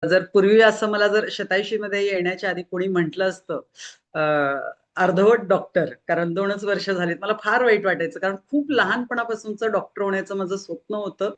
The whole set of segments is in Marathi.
जर पूर्वी असं मला जर शतायुषीमध्ये येण्याच्या आधी कोणी म्हटलं असतं अर्धवट डॉक्टर, कारण 2च वर्ष झालीत, मला फार वाईट वाटायचं. कारण खूप लहानपणापासूनचं डॉक्टर होण्याचं माझं स्वप्न होतं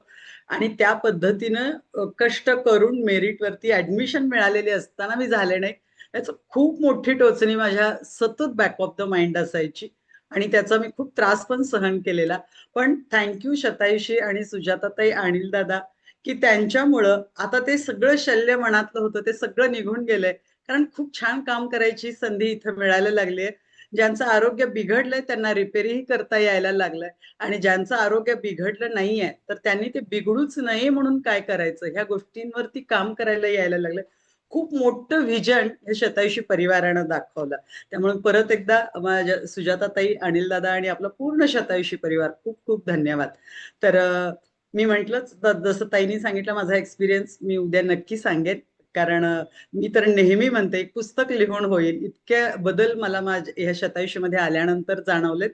आणि त्या पद्धतीनं कष्ट करून मेरिटवरती ऍडमिशन मिळालेली असताना मी झाले नाही, याचं खूप मोठी टोचणी माझ्या सतत बॅक ऑफ द माइंड असायची आणि त्याचा मी खूप त्रास पण सहन केलेला. पण थँक्यू शतायुषी आणि सुजाताताई, अनिल दादा, की त्यांच्यामुळं आता ते सगळं शल्य मनातलं होतं ते सगळं निघून गेलंय. कारण खूप छान काम करायची संधी इथं मिळायला लागली आहे. ज्यांचं आरोग्य बिघडलंय त्यांना रिपेअरही करता यायला लागलंय आणि ज्यांचं आरोग्य बिघडलं नाहीये तर त्यांनी ते बिघडूच नये म्हणून काय करायचं ह्या गोष्टींवरती काम करायला यायला लागलंय. खूप मोठं व्हिजन हे शतायुषी परिवारानं दाखवलं. त्यामुळे परत एकदा माझ्या सुजाताताई, अनिल दादा आणि आपला पूर्ण शतायुषी परिवार खूप खूप धन्यवाद. तर मी म्हंटलच, जसं ताईंनी सांगितलं माझा एक्सपिरियन्स मी उद्या नक्की सांगेन. कारण मी तर नेहमी म्हणते एक पुस्तक लिहून होईल इतके बदल मला माझ्या ह्या शतायुषीमध्ये आल्यानंतर जाणवलेत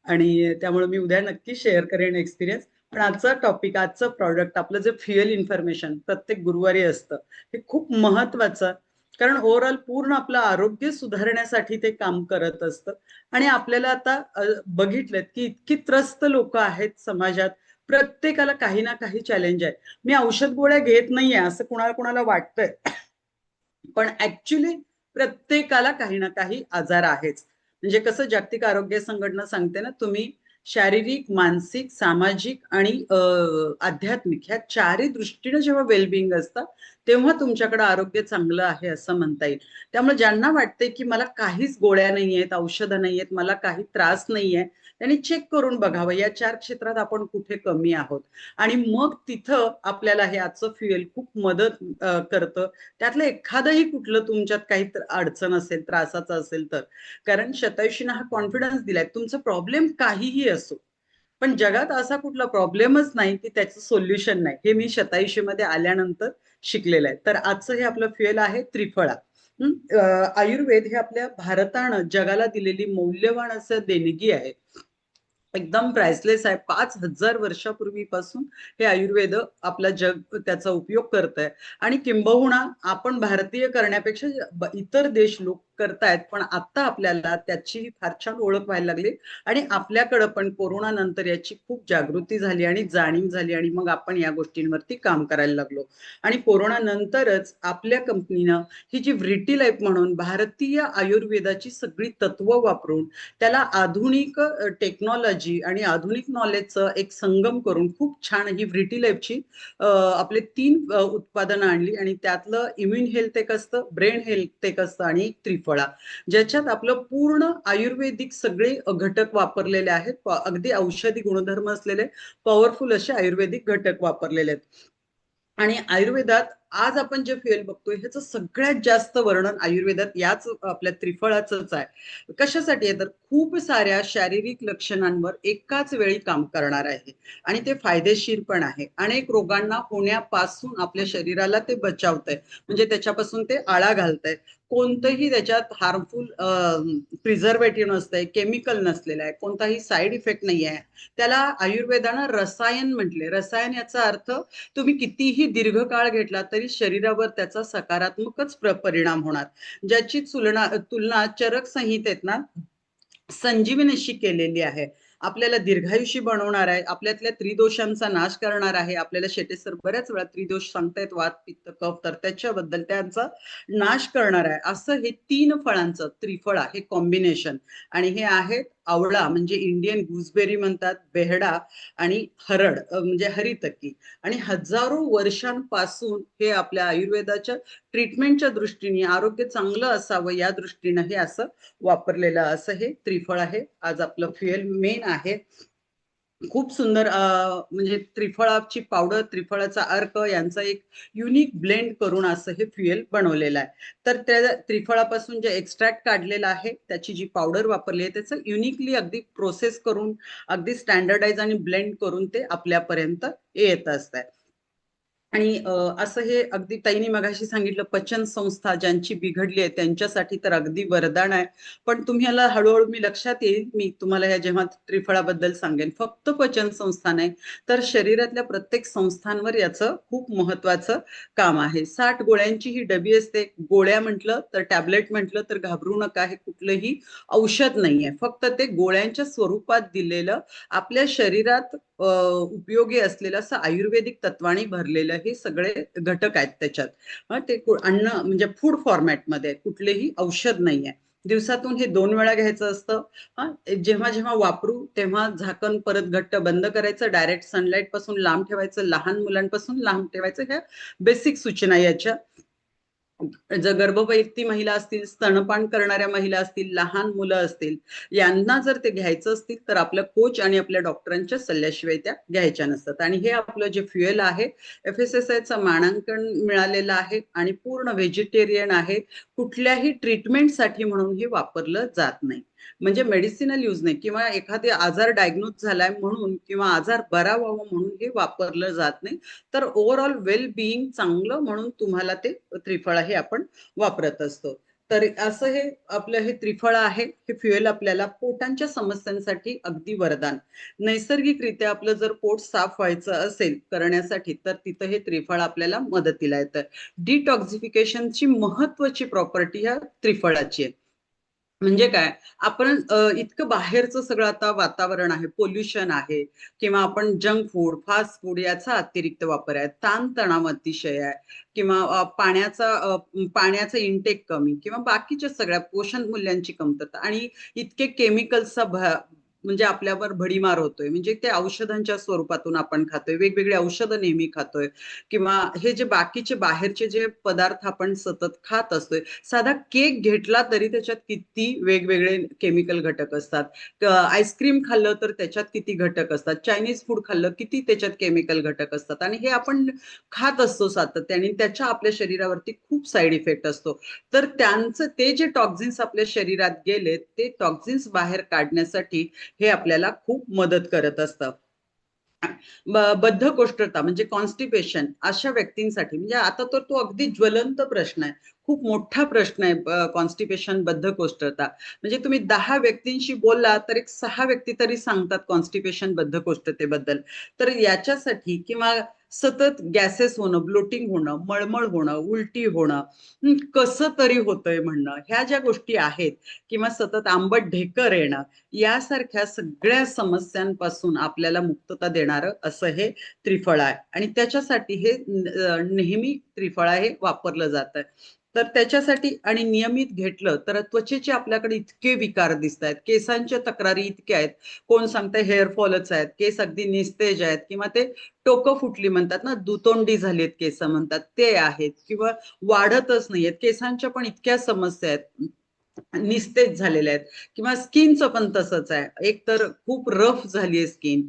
आणि त्यामुळे मी उद्या नक्की शेअर करेन एक्सपिरियन्स. पण आजचा टॉपिक, आजचं प्रॉडक्ट आपलं जे फ्युएल इन्फॉर्मेशन प्रत्येक गुरुवारी असतं हे खूप महत्वाचं, कारण ओव्हरऑल पूर्ण आपलं आरोग्य सुधारण्यासाठी ते काम करत असतं. आणि आपल्याला आता बघितलं की इतकी त्रस्त लोक आहेत समाजात, प्रत्येकाला काही ना काही चॅलेंज आहे. मी औषध गोळ्या घेत नाहीये असं कुणाला कुणाला वाटतंय, पण ऍक्च्युली प्रत्येकाला काही ना काही आजार आहेच. म्हणजे कसं जागतिक आरोग्य संघटना सांगते ना, तुम्ही शारीरिक, मानसिक, सामाजिक आणि आध्यात्मिक ह्या चारही दृष्टीने जेव्हा वेलबिंग असतं तेव्हा तुमच्याकडे आरोग्य चांगलं आहे असं म्हणता येईल. त्यामुळे ज्यांना वाटते की मला काहीच गोळ्या नाही आहेत, औषधं नाही आहेत, मला काही त्रास नाहीये, त्यांनी चेक करून बघावं या 4 क्षेत्रात आपण कुठे कमी आहोत. आणि मग तिथं आपल्याला हे आजचं फ्युएल खूप मदत करतं. त्यातलं एखादंही कुठलं तुमच्यात काही अडचण असेल, त्रासाचं असेल तर. कारण शतायुषीनं हा कॉन्फिडन्स दिलाय, तुमचं प्रॉब्लेम काहीही असो, पण जगात असा कुठला प्रॉब्लेमच नाही की त्याचं सोल्युशन नाही, हे मी शतायुषीमध्ये आल्यानंतर शिकलेलं आहे. तर आजचं हे आपलं फ्युएल आहे त्रिफळा. आयुर्वेद हे आपल्या भारतानं जगाला दिलेली मौल्यवान असं देणगी आहे, एकदम प्राइसलेस आहे. 5,000 वर्षापूर्वीपासून हे आयुर्वेद आपला जग त्याचा उपयोग करत आहे. आणि किंबहुना आपण भारतीय करण्यापेक्षा इतर देश लोक करतायत, पण आता आपल्याला त्याची फार छान ओळख व्हायला लागली आणि आपल्याकडं पण कोरोना नंतर याची खूप जागृती झाली आणि जाणीव झाली आणि मग आपण या गोष्टींवरती काम करायला लागलो. आणि कोरोना नंतरच आपल्या कंपनीनं ही जी व्रिटी लाईफ म्हणून भारतीय आयुर्वेदाची सगळी तत्व वापरून त्याला आधुनिक टेक्नॉलॉजी आणि आधुनिक नॉलेजचं एक संगम करून खूप छान ही व्रिटी लाईफची आपले 3 उत्पादनं आणली आणि त्यातलं इम्युन हेल्थ एक असतं, ब्रेन हेल्थ एक असतं आणि एक त्रिफळा, ज्याच्यात आपलं पूर्ण आयुर्वेदिक सगळे घटक वापरलेले आहेत. अगदी औषधी गुणधर्म असलेले पॉवरफुल असे आयुर्वेदिक घटक वापरलेले आहेत. आणि आयुर्वेदात आज आपण जे फ्युएल बघतोय ह्याचं सगळ्यात जास्त वर्णन आयुर्वेदात याच आपल्या त्रिफळाचंच आहे. कशासाठी आहे तर खूप साऱ्या शारीरिक लक्षणांवर एकाच वेळी काम करणार आहे आणि ते फायदेशीर पण आहे. अनेक रोगांना होण्यापासून आपल्या शरीराला ते बचावतंय, म्हणजे त्याच्यापासून ते आळा घालतंय. कोणतंही त्याच्यात हार्मफुल प्रिझर्वेटिव्ह नसतंय, केमिकल नसलेलं आहे, कोणताही साईड इफेक्ट नाही आहे. त्याला आयुर्वेदानं रसायन म्हटले. रसायन याचा अर्थ तुम्ही कितीही दीर्घकाळ घेतला तरी शरीरावर त्याचा सकारात्मकच परिणाम होणार. ज्याची तुलना चरक संहितेत ना संजीवनीशी केलेली आहे. आपल्याला दीर्घायुषी बनवणार आहे, आपल्यातल्या त्रिदोषांचा नाश करणार आहे. आपल्याला शेटे सर बऱ्याच वेळा त्रिदोष सांगतायत, वात, पित्त, कफ, तर त्याच्याबद्दल त्यांचा नाश करणार आहे. असं हे 3 फळांचं त्रिफळा हे कॉम्बिनेशन. आणि हे आहेत आवळा म्हणजे इंडियन गुजबेरी म्हणतात, बेहडा आणि हरड म्हणजे हरितकी. आणि हजारो वर्षांपासून हे आपल्या आयुर्वेदाच्या ट्रीटमेंटच्या दृष्टीने आरोग्य चांगलं असावं या दृष्टीनं हे असं वापरलेलं असं हे त्रिफळ आहे. आज आपलं फ्युएल मेन आहे. खूप सुंदर म्हणजे त्रिफळाची पावडर, त्रिफळाचा अर्क यांचा एक युनिक ब्लेंड करून असं हे फ्युएल बनवलेलं आहे. तर त्या त्रिफळापासून जे एक्स्ट्रॅक्ट काढलेलं आहे, त्याची जी पावडर वापरली आहे, त्याचं युनिकली अगदी प्रोसेस करून, अगदी स्टँडर्डाइज आणि ब्लेंड करून ते आपल्यापर्यंत येत असतं. आणि असं हे अगदी ताईंनी मगाशी सांगितलं पचन संस्था ज्यांची बिघडली आहे त्यांच्यासाठी तर अगदी वरदान आहे. पण तुम्हाला हळूहळू मी लक्षात येईल, मी तुम्हाला या जेव्हा त्रिफळाबद्दल सांगेन, फक्त पचन संस्था नाही तर शरीरातल्या प्रत्येक संस्थांवर याचं खूप महत्वाचं काम आहे. 60 गोळ्यांची ही डबी असते. गोळ्या म्हटलं तर टॅबलेट म्हटलं तर घाबरू नका, हे कुठलंही औषध नाहीये, फक्त ते गोळ्यांच्या स्वरूपात दिलेलं आपल्या शरीरात उपयोगी असलेलं असं आयुर्वेदिक तत्वाणी भरलेलं हे सगळे घटक आहेत त्याच्यात. ते अन्न म्हणजे फूड फॉर्मॅटमध्ये, कुठलेही औषध नाहीये. दिवसातून हे 2 वेळा घ्यायचं असतं. जेव्हा जेव्हा वापरू तेव्हा झाकण परत घट्ट बंद करायचं, डायरेक्ट सनलाईट पासून लांब ठेवायचं, लहान मुलांपासून लांब ठेवायचं. ह्या बेसिक सूचना याच्या. जर गर्भवती महिला असतील, स्तनपान करणाऱ्या महिला असतील, लहान मुलं असतील, यांना जर ते घ्यायचं असतील तर आपल्या कोच आणि आपल्या डॉक्टरांच्या सल्ल्याशिवाय त्या घ्यायच्या नसतात. आणि हे आपलं जे फ्युएल आहे, FSSAIचं मानांकन मिळालेलं आहे आणि पूर्ण व्हेजिटेरियन आहे. कुठल्याही ट्रीटमेंटसाठी म्हणून हे वापरलं जात नाही. म्हणजे मेडिसिनल यूज नाही, किंवा एखादा आजार डायग्नोज झालाय म्हणून किंवा आजार बरा व्हावा म्हणून हे वापरलं जात नाही. तर ओव्हरऑल वेल बिईंग चांगलं म्हणून तुम्हाला ते त्रिफळा हे आपण वापरत असतो. तर असं हे आपलं हे त्रिफळ आहे, हे फ्युएल आपल्याला पोटांच्या समस्यांसाठी अगदी वरदान. नैसर्गिकरित्या आपलं जर पोट साफ व्हायचं असेल करण्यासाठी तर तिथं हे त्रिफळ आपल्याला मदतीला येतं. डिटॉक्सिफिकेशनची महत्वाची प्रॉपर्टी ह्या त्रिफळाची आहे. म्हणजे काय, आपण इतकं बाहेरचं सगळं आता वातावरण आहे, पोल्युशन आहे, किंवा आपण जंक फूड, फास्ट फूड याचा अतिरिक्त वापर आहे, ताणतणाव अतिशय आहे, किंवा पाण्याचा इंटेक कमी, किंवा बाकीच्या सगळ्या पोषण मूल्यांची कमतरता आणि इतके केमिकल्सचा म्हणजे आपल्यावर भडीमार होतोय. म्हणजे ते औषधांच्या स्वरूपातून आपण खातोय, वेगवेगळे औषधं नेहमी खातोय, किंवा हे जे बाकीचे बाहेरचे जे पदार्थ आपण सतत खात असतोय. साधा केक घेतला तरी त्याच्यात किती वेगवेगळे केमिकल घटक असतात. आईस्क्रीम खाल्लं तर त्याच्यात किती घटक असतात. चायनीज फूड खाल्लं किती त्याच्यात केमिकल घटक असतात. आणि हे आपण खात असतो सातत्याने, त्याच्या आपल्या शरीरावरती खूप साईड इफेक्ट असतो. तर त्यांचं ते जे टॉक्झिन्स आपल्या शरीरात गेले ते टॉक्झिन्स बाहेर काढण्यासाठी हे आपल्याला खूप मदत करत असतं. बद्धकोष्ठता म्हणजे कॉन्स्टिपेशन अशा व्यक्तींसाठी, म्हणजे आता तर तो अगदी ज्वलंत प्रश्न आहे, खूप मोठा प्रश्न आहे कॉन्स्टिपेशन, बद्धकोष्ठता. म्हणजे तुम्ही 10 व्यक्तींशी बोलला तर एक 6 व्यक्ती तरी सांगतात कॉन्स्टिपेशन, बद्धकोष्ठतेबद्दल. तर याच्यासाठी, किंवा सतत गॅसेस होणं, ब्लोटिंग होणं, मळमळ होणं, उलटी होणं, कसं तरी होतंय म्हणणं, ह्या ज्या गोष्टी आहेत, किंवा सतत आंबट ढेकर येणं, यासारख्या सगळ्या समस्यांपासून आपल्याला मुक्तता देणारं असं हे त्रिफळ आहे. आणि त्याच्यासाठी हे नेहमी त्रिफळा हे वापरलं जातं. तर त्याच्यासाठी आणि नियमित घेतलं तर त्वचेचे आपल्याकडे इतके विकार दिसत आहेत, केसांच्या तक्रारी इतक्या आहेत. कोण सांगतंय हेअरफॉलच आहेत, केस अगदी निस्तेज आहेत, किंवा ते टोकं फुटली म्हणतात ना, दुतोंडी झालीत केस म्हणतात ते आहेत, किंवा वाढतच नाहीयेत. केसांच्या पण इतक्या समस्या आहेत, निस्तेज झालेल्या आहेत, किंवा स्किनचं पण तसंच आहे. एक तर खूप रफ झाली आहे स्किन,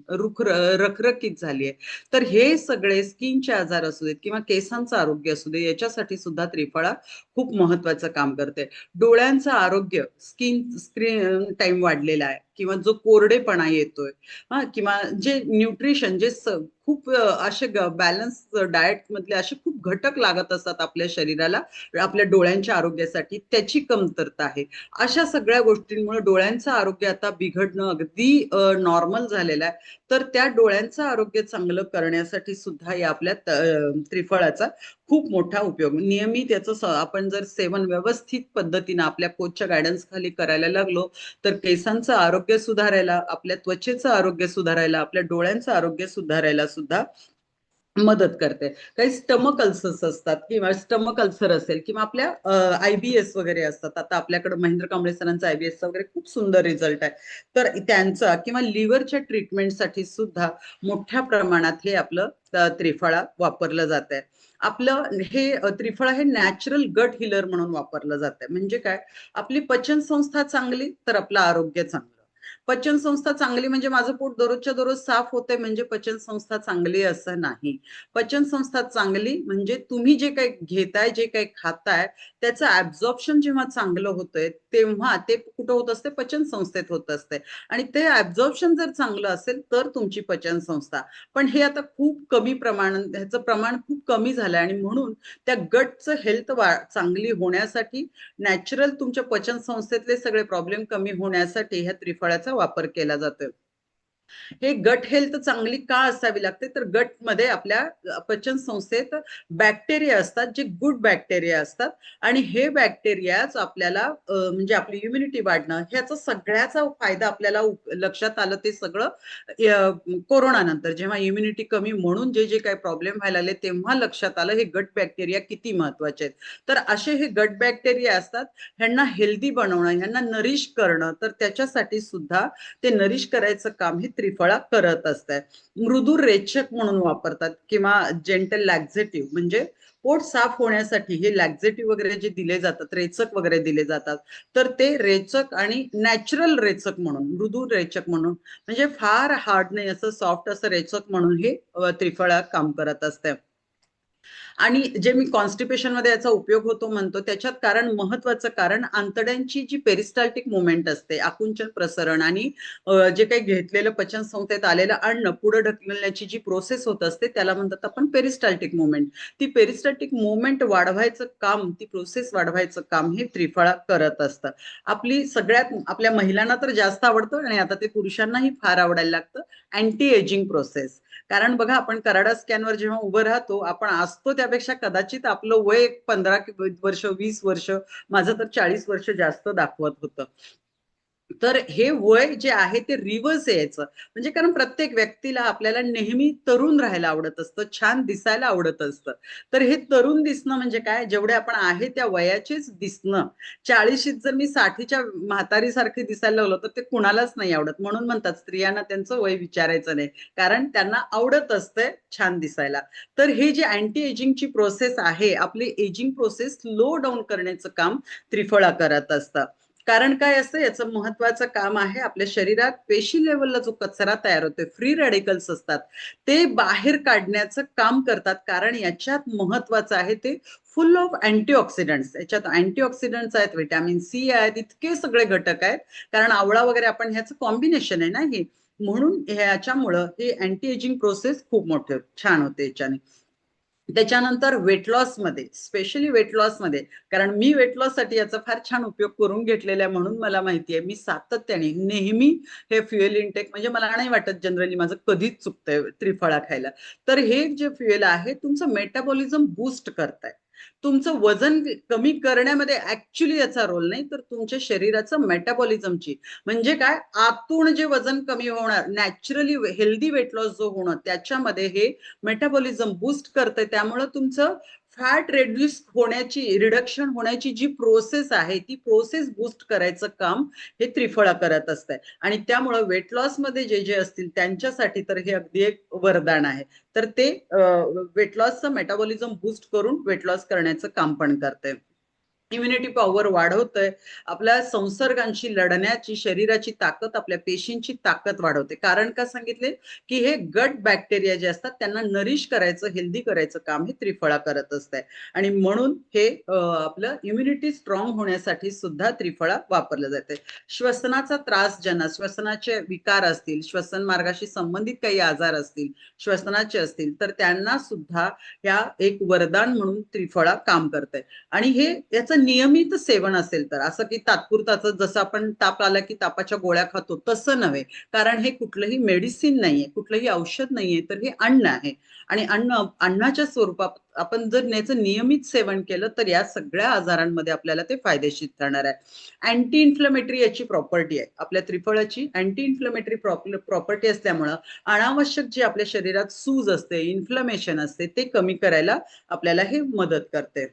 रखरखीत झाली आहे. तर हे सगळे स्किनचे आजार असू देत किंवा केसांचं आरोग्य असू दे, याच्यासाठी सुद्धा त्रिफळा खूप महत्वाचं काम करते. डोळ्यांचं आरोग्य, स्क्रीन टाइम वाढलेला आहे, किंवा जो कोरडेपणा येतोय, किंवा जे न्यूट्रिशन जे खूप असे बॅलन्स डाएट मधले असे खूप घटक लागत असतात आपल्या शरीराला, आपल्या डोळ्यांच्या आरोग्यासाठी, त्याची कमतरता आहे. अशा सगळ्या गोष्टींमुळे डोळ्यांचं आरोग्य आता बिघडणं अगदी नॉर्मल झालेलं आहे. तर त्या डोळ्यांचं आरोग्य चांगलं करण्यासाठी सुद्धा या आपल्या त्रिफळाचा खूप मोठा उपयोग. नियमित याचं आपण जर सेवन व्यवस्थित पद्धतीनं आपल्या कोचच्या गायडन्स खाली करायला लागलो तर केसांचं आरोग्य सुधारायला, आपल्या त्वचेचं आरोग्य सुधारायला, आपल्या डोळ्यांचं आरोग्य सुधारायला सुद्धा मदत करते. काही स्टमक अल्सर्स असतात, किंवा स्टमक अल्सर असेल, किंवा आपल्या IBS वगैरे असतात. आता आपल्याकडे महेंद्र कांबळे सरांचा IBS वगैरे खूप सुंदर रिझल्ट आहे. तर त्यांचा, किंवा लिव्हरच्या ट्रीटमेंटसाठी सुद्धा मोठ्या प्रमाणात हे आपलं त्रिफळा वापरलं जात आहे. आपलं हे त्रिफळा हे नॅचरल गट हिलर म्हणून वापरलं जात आहे. म्हणजे काय, आपली पचन संस्था चांगली तर आपलं आरोग्य चांगलं. पचन संस्था चांगली म्हणजे माझं पोट दररोजच्या दररोज साफ होते म्हणजे पचन संस्था चांगली असं नाही. पचन संस्था चांगली म्हणजे तुम्ही जे काही घेताय, जे काही खाताय, त्याचं ऍब्झॉर्प्शन जेव्हा चांगलं होतंय तेव्हा ते कुठं होत असते, पचन संस्थेत होत असते. आणि ते ऍब्झॉर्प्शन जर चांगलं असेल तर तुमची पचन संस्था. पण हे आता खूप कमी प्रमाण, ह्याचं प्रमाण खूप कमी झालंय आणि म्हणून त्या गटचं हेल्थ चांगली होण्यासाठी, नॅचरल तुमच्या पचन संस्थेतले सगळे प्रॉब्लेम कमी होण्यासाठी ह्या त्रिफळाचा वापर केला जातोय. हे गट हेल्थ चांगली का असावी लागते, तर गटमध्ये आपल्या पचन संस्थेत बॅक्टेरिया असतात, जे गुड बॅक्टेरिया असतात. आणि हे बॅक्टेरियाच आपल्याला म्हणजे आपली इम्युनिटी वाढणं, ह्याचा सगळ्याचा फायदा आपल्याला लक्षात आलं ते सगळं कोरोना नंतर, जेव्हा इम्युनिटी कमी म्हणून जे जे काही प्रॉब्लेम व्हायला लागले तेव्हा लक्षात आलं हे गट बॅक्टेरिया किती महत्वाचे आहेत. तर असे हे गट बॅक्टेरिया असतात, ह्यांना हेल्दी बनवणं, ह्यांना नरिश करणं, तर त्याच्यासाठी सुद्धा ते नरिश करायचं काम हे त्रिफळा करत असतात. मृदू रेचक म्हणून वापरतात किंवा जेंटल लॅक्झेटिव्ह, म्हणजे पोट साफ होण्यासाठी हे लॅक्झेटिव्ह वगैरे जे दिले जातात, रेचक वगैरे दिले जातात, तर ते रेचक आणि नॅचरल रेचक म्हणून, मृदू रेचक म्हणून, म्हणजे फार हार्ड नाही असं, सॉफ्ट असं रेचक म्हणून हे त्रिफळा काम करत असते. आणि जे मी कॉन्स्टिपेशन मध्ये याचा उपयोग होतो म्हणतो, त्याच्यात कारण, महत्वाचं कारण, आंतड्यांची जी पेरिस्टाल्टिक मुवमेंट असते, आकुंचन प्रसरण आणि जे काही घेतलेलं पचन संस्थेत आलेलं अन्न पुढे ढकलण्याची जी प्रोसेस होत असते त्याला म्हणतात आपण पेरिस्टाल्टिक मुवमेंट. ती पेरिस्टाल्टिक मुवमेंट वाढवायचं काम, ती प्रोसेस वाढवायचं काम हे त्रिफळा करत असतं. आपली सगळ्यात, आपल्या महिलांना तर जास्त आवडतं आणि आता ते पुरुषांनाही फार आवडायला लागतं, अँटी एजिंग प्रोसेस. कारण बघा, आपण कराडा स्कॅनवर जेव्हा उभं राहतो, आपण असतो त्यापेक्षा कदाचित आपलं वय 15 वर्ष, 20 वर्ष, माझं तर 40 वर्ष जास्त दाखवत होतं. तर हे वय जे आहे ते रिव्हर्स यायचं, म्हणजे कारण प्रत्येक व्यक्तीला आपल्याला नेहमी तरुण राहायला आवडत असतं, छान दिसायला आवडत असतं. तर हे तरुण दिसणं म्हणजे काय, जेवढे आपण आहे त्या वयाचेच दिसणं. 40शीत जर मी 60च्या म्हातारीसारखी दिसायला लागलो तर ते कुणालाच नाही आवडत. म्हणून म्हणतात स्त्रियांना त्यांचं वय विचारायचं नाही, कारण त्यांना आवडत असतंय छान दिसायला. तर हे जे अँटी एजिंगची प्रोसेस आहे, आपली एजिंग प्रोसेस स्लो डाऊन करण्याचं काम त्रिफळा करत असतं. कारण काय असतं, याचं महत्वाचं काम आहे, आपल्या शरीरात पेशी लेवलला जो कचरा तयार होतोय, फ्री रॅडिकल्स असतात, ते बाहेर काढण्याचं काम करतात. कारण याच्यात महत्वाचं आहे ते फुल ऑफ अँटीऑक्सिडंट्स, याच्यात अँटीऑक्सिडंट्स आहेत, व्हिटॅमिन सी आहेत, इतके सगळे घटक आहेत. कारण आवळा वगैरे आपण ह्याचं कॉम्बिनेशन आहे ना हे, म्हणून ह्याच्यामुळं हे अँटी एजिंग प्रोसेस खूप मोठे छान होते याच्याने. त्याच्यानंतर वेट लॉस मध्ये, स्पेशली वेट लॉस मध्ये, कारण मी वेट लॉस साठी याचा फार छान उपयोग करून घेतलेला आहे म्हणून मला माहिती आहे. मी सातत्याने नेहमी हे फ्युएल इनटेक, म्हणजे मला नाही वाटत जनरली माझं कधीच चुकतंय त्रिफळा खायला. तर हे जे फ्युएल आहे तुमचं मेटाबॉलिझम बूस्ट करताय, तुमचं वजन कमी करण्यामध्ये ऍक्च्युली याचा रोल नाही, तर तुमच्या शरीराचं मेटाबॉलिझमची, म्हणजे काय, आतून जे वजन कमी होणार, नॅचरली हेल्दी वेट लॉस जो होणार, त्याच्यामध्ये हे मेटाबॉलिझम बूस्ट करते. त्यामुळे तुमचं फॅट रेड्यूस होण्याची, रिडक्शन होण्याची जी प्रोसेस आहे, ती प्रोसेस बूस्ट करायचं काम हे त्रिफळा करत असतंय. आणि त्यामुळं वेट लॉस मध्ये जे जे असतील त्यांच्यासाठी तर हे अगदी एक वरदान आहे. तर ते वेट लॉसचं मेटाबॉलिझम बूस्ट करून वेट लॉस करण्याचं काम पण करते. इम्युनिटी पॉवर वाढवतंय, आपल्या संसर्गांशी लढण्याची शरीराची ताकद, आपल्या पेशींची ताकद वाढवते. कारण का सांगितले, की हे गट बॅक्टेरिया जे असतात त्यांना नरिश करायचं, हेल्दी करायचं काम हे त्रिफळा करत असते. आणि म्हणून हे आपलं इम्युनिटी स्ट्रॉंग होण्यासाठी सुद्धा त्रिफळा वापरलं जाते. श्वसनाचा त्रास ज्यांना, श्वसनाचे विकार असतील, श्वसन मार्गाशी संबंधित काही आजार असतील, श्वसनाचे असतील, तर त्यांना सुद्धा ह्या एक वरदान म्हणून त्रिफळा काम करते. आणि हे याचं नियमित सेवन असेल तर, असं की तात्पुरताचं, जसं आपण ताप आला की तापाच्या गोळ्या खातो तसं नव्हे. कारण हे कुठलंही मेडिसिन नाहीये, कुठलंही औषध नाहीये, तर हे अन्न आहे. आणि अन्नाच्या स्वरूपात आपण जर याचं नियमित सेवन केलं तर या सगळ्या आजारांमध्ये आपल्याला ते फायदेशीर ठरणार आहे. अँटी इन्फ्लमेटरी याची प्रॉपर्टी आहे आपल्या त्रिफळाची, अँटी इन्फ्लमेटरी प्रॉपर्टी असल्यामुळं अनावश्यक जे आपल्या शरीरात सूज असते, इन्फ्लमेशन असते, ते कमी करायला आपल्याला हे मदत करते.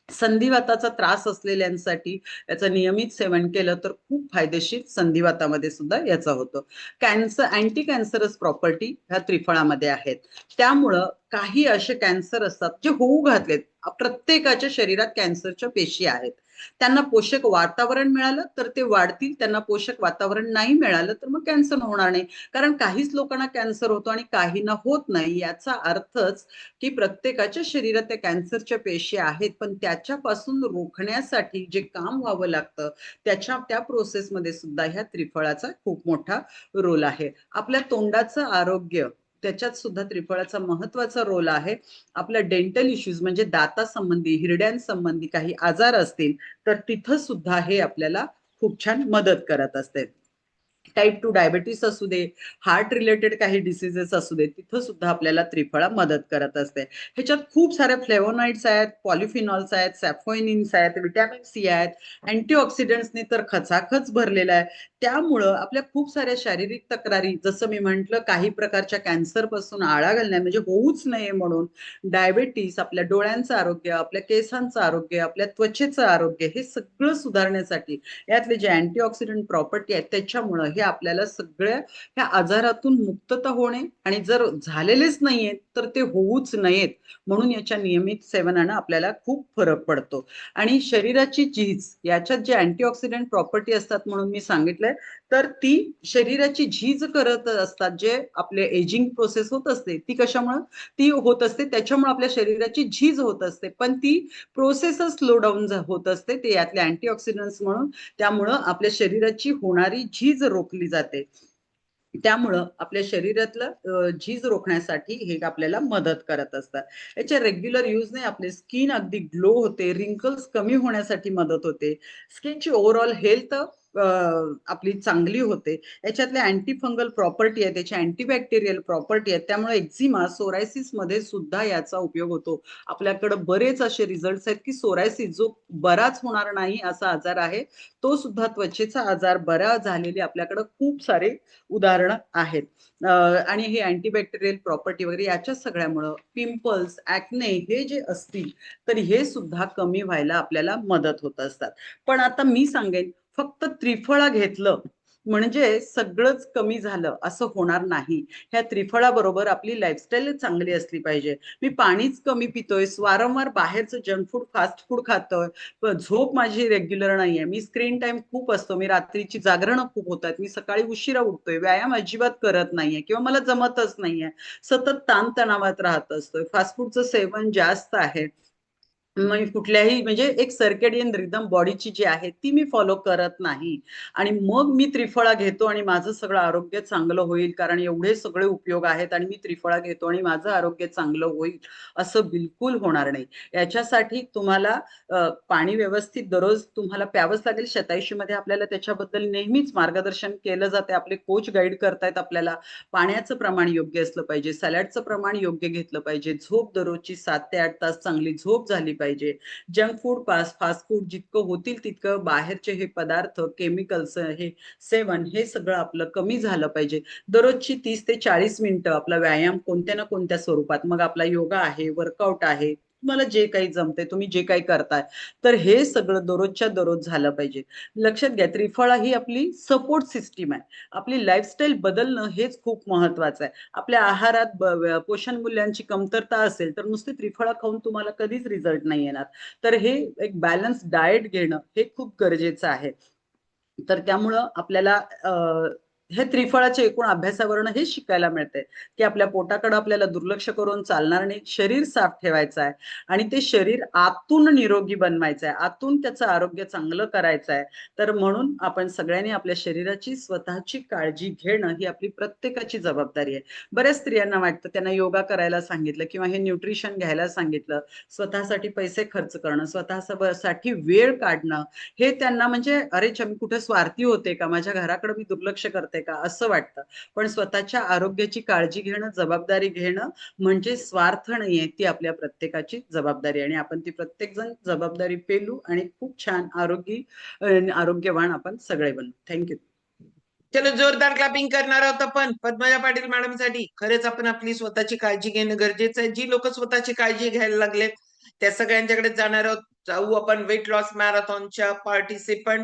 संधिवाताचा त्रास असलेल्यांसाठी याचं नियमित सेवन केलं तर खूप फायदेशीर संधिवातामध्ये सुद्धा याचा होतो. कॅन्सर, अँटी कॅन्सरस प्रॉपर्टी ह्या त्रिफळामध्ये आहेत. त्यामुळं काही असे कॅन्सर असतात जे होऊ घातलेत, प्रत्येकाच्या शरीरात कॅन्सरच्या पेशी आहेत, त्यांना पोषक वातावरण मिळालं तर ते वाढतील, त्यांना पोषक वातावरण नाही मिळालं तर मग कॅन्सर होणार नाही. कारण काहीच लोकांना कॅन्सर होतो आणि काहींना होत नाही. याचा अर्थच की प्रत्येकाच्या शरीरात त्या कॅन्सरच्या पेशी आहेत, पण त्याच्यापासून रोखण्यासाठी जे काम व्हावं लागतं, त्या प्रोसेसमध्ये सुद्धा ह्या त्रिफळाचा खूप मोठा रोल आहे. आपल्या तोंडाचं आरोग्य त्याच्यात सुद्धा त्रिफळाचा महत्वाचा रोल आहे. आपल्या डेंटल इश्यूज म्हणजे दातासंबंधी, हिरड्यांसंबंधी काही आजार असतील, तर तिथं सुद्धा हे आपल्याला खूप छान मदत करत असते. टाइप 2 डायबिटीस असू दे, हार्ट रिलेटेड काही डिसीजेस असू दे, तिथं सुद्धा आपल्याला त्रिफळा मदत करत असते. ह्याच्यात खूप साऱ्या फ्लेव्होनॉइड्स आहेत, पॉलिफिनॉल्स आहेत, सॅफोइनिन्स आहेत, व्हिटॅमिन सी आहेत, अँटीऑक्सिडंट्सनी तर खचाखच भरलेला आहे. त्यामुळं आपल्या खूप साऱ्या शारीरिक तक्रारी, जसं मी म्हटलं, काही प्रकारच्या कॅन्सरपासून आळा घालण्या म्हणजे होऊच नये म्हणून डायबिटीस, आपल्या डोळ्यांचं आरोग्य, आपल्या केसांचं आरोग्य, आपल्या त्वचेचं आरोग्य हे सगळं सुधारण्यासाठी यातले जे अँटीऑक्सिडंट प्रॉपर्टी आहेत त्याच्यामुळं हे आपल्याला सगळ्या ह्या आजारातून मुक्तता होणे आणि जर झालेलेच नाहीयेत तर ते होऊच नयेत म्हणून याच्या नियमित सेवनानं आपल्याला खूप फरक पडतो. आणि शरीराची झीज याच्यात जे अँटीऑक्सिडंट प्रॉपर्टी असतात म्हणून मी सांगितलंय, तर ती शरीराची झीज करत असतात. जे आपले एजिंग प्रोसेस होत असते ती कशामुळं ती होत असते, त्याच्यामुळे आपल्या शरीराची झीज होत असते, पण ती प्रोसेसच स्लो डाऊन होत असते, ते यातले अँटीऑक्सिडंट्स म्हणून. त्यामुळं आपल्या शरीराची होणारी झीज रोखली जाते. त्यामुळं आपल्या शरीरातलं झीज रोखण्यासाठी हे आपल्याला मदत करत असतात. याच्या रेग्युलर युजने आपली स्किन अगदी ग्लो होते, रिंकल्स कमी होण्यासाठी मदत होते. स्किनची ओव्हरऑल हेल्थ आपली चांगली होते. याच्यातल्या अँटी फंगल प्रॉपर्टी आहे, त्याची अँटीबॅक्टेरियल प्रॉपर्टी आहे. त्यामुळे एक्झिमा, सोरायसिसमध्ये सुद्धा याचा उपयोग होतो. आपल्याकडे बरेच असे रिझल्ट्स आहेत की सोरायसिस जो बराच होणार नाही असा आजार आहे, तो सुद्धा त्वचेचा आजार बरा झालेले आपल्याकडे खूप सारे उदाहरणं आहेत. आणि हे अँटीबॅक्टेरियल प्रॉपर्टी वगैरे याच्या सगळ्यामुळं पिंपल्स, ॲक्ने हे जे असतील, तर हे सुद्धा कमी व्हायला आपल्याला मदत होत असतात. पण आता मी सांगेन, फक्त त्रिफळा घेतलं म्हणजे सगळंच कमी झालं असं होणार नाही. ह्या त्रिफळाबरोबर आपली लाईफस्टाईल चांगली असली पाहिजे. मी पाणीच कमी पितोय, वारंवार बाहेरचं जंक फूड, फास्ट फूड खातोय, झोप माझी रेग्युलर नाहीये, मी स्क्रीन टाइम खूप असतो, मी रात्रीची जागरणं खूप होत आहेत, मी सकाळी उशिरा उठतोय, व्यायाम अजिबात करत नाहीये किंवा मला जमतच नाहीये, सतत ताणतणावात राहत असतोय, फास्ट फूडचं सेवन जास्त आहे, मग कुठल्याही म्हणजे एक सर्केडियन रिदम बॉडीची जी आहे ती मी फॉलो करत नाही आणि मग मी त्रिफळा घेतो आणि माझं सगळं आरोग्य चांगलं होईल कारण एवढे सगळे उपयोग आहेत आणि मी त्रिफळा घेतो आणि माझं आरोग्य चांगलं होईल असं बिलकुल होणार नाही. याच्यासाठी तुम्हाला पाणी व्यवस्थित दररोज तुम्हाला प्यावंच लागेल. 87 मध्ये आपल्याला त्याच्याबद्दल नेहमीच मार्गदर्शन केलं जाते. आपले कोच गाईड करतायत आपल्याला. पाण्याचं प्रमाण योग्य असलं पाहिजे, सॅलडचं प्रमाण योग्य घेतलं पाहिजे, झोप दररोजची 7 ते 8 तास चांगली झोप झाली पाहिजे. जंक फूड, फास्ट फूड जितकं होतील तितकं बाहेरचे हे पदार्थ, केमिकल्स हे सेवन हे सगळं आपलं कमी झालं पाहिजे. दररोजची 30 ते 40 मिनिटं आपला व्यायाम कोणत्या ना कोणत्या स्वरूपात, मग आपला योगा आहे, वर्कआउट आहे, तुम्हाला जे काही जमते, तुम्ही जे काही करताय, तर हे सगळं दररोजच्या दररोज झालं पाहिजे. लक्षात घ्या, त्रिफळा ही आपली सपोर्ट सिस्टीम आहे. आपली लाईफस्टाईल बदलणं हेच खूप महत्वाचं आहे. आपल्या आहारात पोषण मूल्यांची कमतरता असेल, तर नुसते त्रिफळा खाऊन तुम्हाला कधीच रिझल्ट नाही येणार. तर हे एक बॅलन्स डाएट घेणं हे खूप गरजेचं आहे. तर त्यामुळं आपल्याला हे त्रिफळाच्या एकूण अभ्यासावरून हे शिकायला मिळते की आपल्या पोटाकडे आपल्याला दुर्लक्ष करून चालणार नाही. शरीर साफ ठेवायचं आहे आणि ते शरीर आतून निरोगी बनवायचं आहे, आतून त्याचं आरोग्य चांगलं करायचं आहे. तर म्हणून आपण सगळ्यांनी आपल्या शरीराची स्वतःची काळजी घेणं ही आपली प्रत्येकाची जबाबदारी आहे. बऱ्याच स्त्रियांना वाटतं त्यांना योगा करायला सांगितलं किंवा हे न्यूट्रिशन घ्यायला सांगितलं, स्वतःसाठी पैसे खर्च करणं, स्वतःसाठी वेळ काढणं, हे त्यांना म्हणजे अरे मी कुठे स्वार्थी होते का, माझ्या घराकडे मी दुर्लक्ष करते का असं वाटतं. पण स्वतःच्या आरोग्याची काळजी घेणं, जबाबदारी घेणं म्हणजे स्वार्थ नाहीये, ती आपल्या प्रत्येकाची जबाबदारी आहे आणि आपण ती प्रत्येकजण जबाबदारी पेलू आणि खूप छान आरोग्यवान आपण सगळे बनू. थँक्यू. चलो जोरदार क्लॅपिंग करणार आहोत आपण पद्मजा पाटील मॅडमसाठी. खरेच आपण आपली स्वतःची काळजी घेणं गरजेचं आहे. जी लोक स्वतःची काळजी घ्यायला लागलेत त्या सगळ्यांच्याकडे जाणार आहोत. जाऊ आपण वेट लॉस मॅरेथॉनच्या पार्टिसिपंट